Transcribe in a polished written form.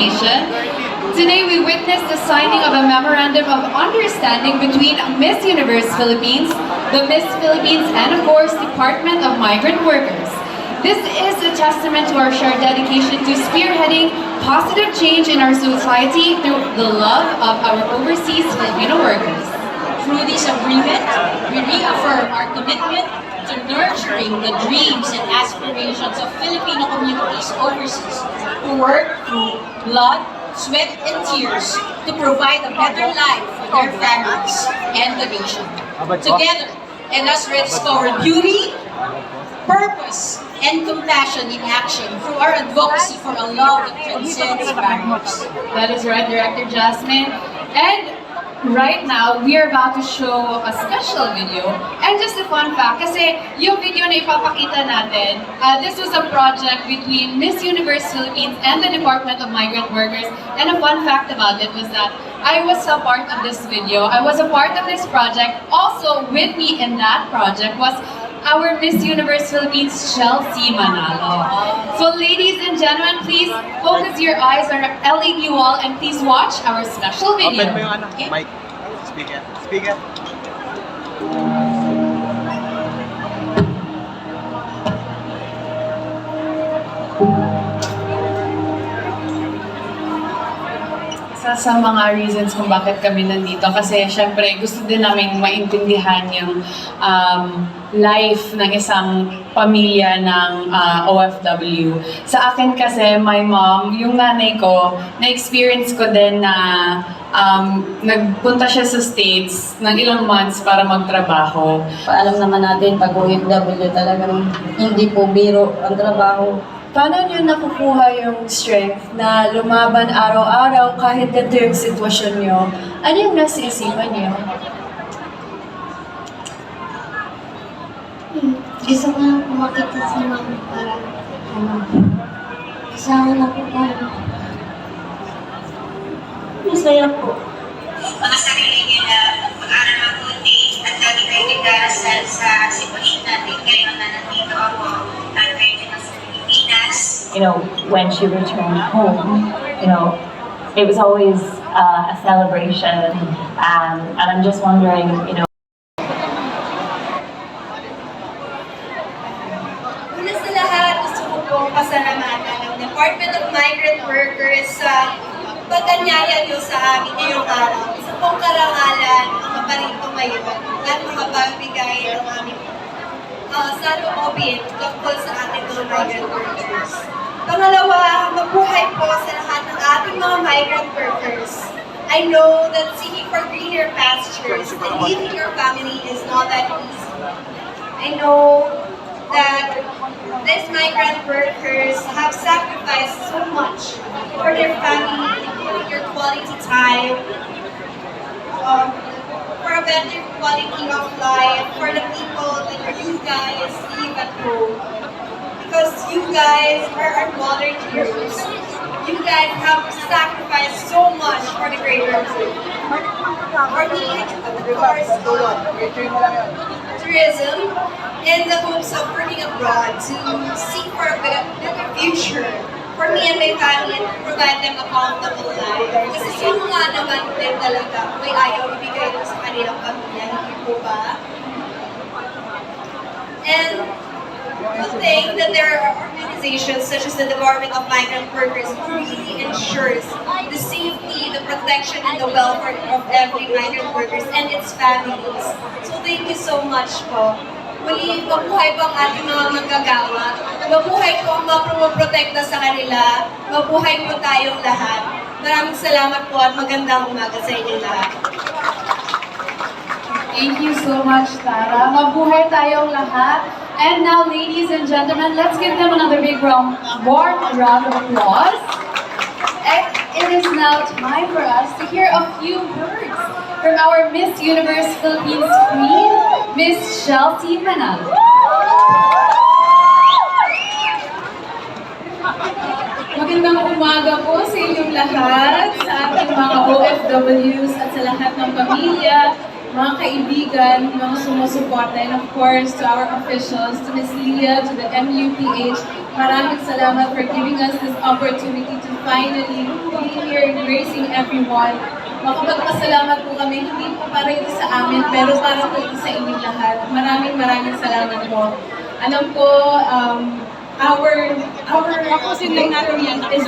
Today we witnessed the signing of a memorandum of understanding between Miss Universe Philippines, the Miss Philippines, and of course, Department of Migrant Workers. This is a testament to our shared dedication to spearheading positive change in our society through the love of our overseas Filipino workers. Through this agreement, we reaffirm our commitment to nurturing the dreams and aspirations of Filipino communities overseas who work through blood, sweat, and tears to provide a better life for their families and the nation. Together, let us rediscover beauty, purpose, and compassion in action through our advocacy for a law that transcends barriers. That is right, Director Jasmine. And right now, we are about to show a special video. And just a fun fact, kasi yung video na ipapakita natin, this was a project between Miss Universe Philippines and the Department of Migrant Workers. And a fun fact about it was that I was a part of this video. I was a part of this project. Also, with me in that project was our Miss Universe Philippines, Chelsea Manalo. So ladies and gentlemen, please focus your eyes on our LED wall and please watch our special video. Open mo yung ano, mic. Speaker. Speaker. Isa sa mga reasons kung bakit kami nandito kasi syempre gusto din namin maintindihan yung life ng isang pamilya ng OFW. Sa akin kasi, my mom, yung nanay ko, na-experience ko din na nagpunta siya sa States ng ilang months para magtrabaho. Alam naman natin, pag OFW talagang hindi po biro ang trabaho. Paano niyo nakukuha yung strength na lumaban araw-araw kahit ganito yung sitwasyon niyo? Ano yung nasa isipan niyo? Gusto ko lang pumakita sa mama para kasama na po tayo. Masaya po. Mga sarili niyo na mag-aral mabuti at lagi kayo nagdarasal sa sitwasyon natin ngayon na nandito ako at kayo din sa Pilipinas. You know, when she returned home, you know, it was always a celebration, and I'm just wondering, you know. Una sa lahat, gusto ko pong pasalamatan ng Department of Migrant Workers sa pagkanyaya niyo sa amin ngayong araw. Isa pong karangalan ang maparito ngayon at makapagbigay ng aming saloobin tungkol sa ating mga migrant workers. Pangalawa, mabuhay po sa lahat ng ating mga migrant workers. I know that seeking for greener pastures and leaving your family is not that easy. I know that these migrant workers have sacrificed so much for their family, for your quality time, for a better quality of life, for the people that you guys live at home. Because you guys are our modern heroes. You guys have sacrificed so much for the greater good. For me, of course, tourism in the hopes of working abroad to seek for a better future for me and my family and provide them a comfortable life. Kasi sino nga naman din talaga may ayaw ibigay ito sa kanilang pamilya, hindi po ba? And good thing that there are organizations such as the Department of Migrant Workers who really ensures the safety, the protection, and the welfare of every migrant workers and its families. So thank you so much po. Muli, mabuhay po ang ating mga manggagawa. Mabuhay po ang maproprotekta sa kanila. Mabuhay po tayong lahat. Maraming salamat po at magandang umaga sa inyong lahat. Thank you so much, Tara. Mabuhay tayong lahat. And now, ladies and gentlemen, let's give them another big warm round of applause. And it is now time for us to hear a few words from our Miss Universe Philippines Queen, Miss Chelsea Manalo. Magandang umaga po sa inyong lahat, sa ating mga OFWs at sa lahat ng pamilya, mga kaibigan, mga sumusuporta, and of course to our officials, to Ms. Leah, to the MUPH, Maraming salamat for giving us this opportunity to finally be here gracing everyone. Makapagpasalamat po kami, hindi po para ito sa amin, pero para po ito sa inyong lahat. Maraming salamat po. Alam ko, our victory is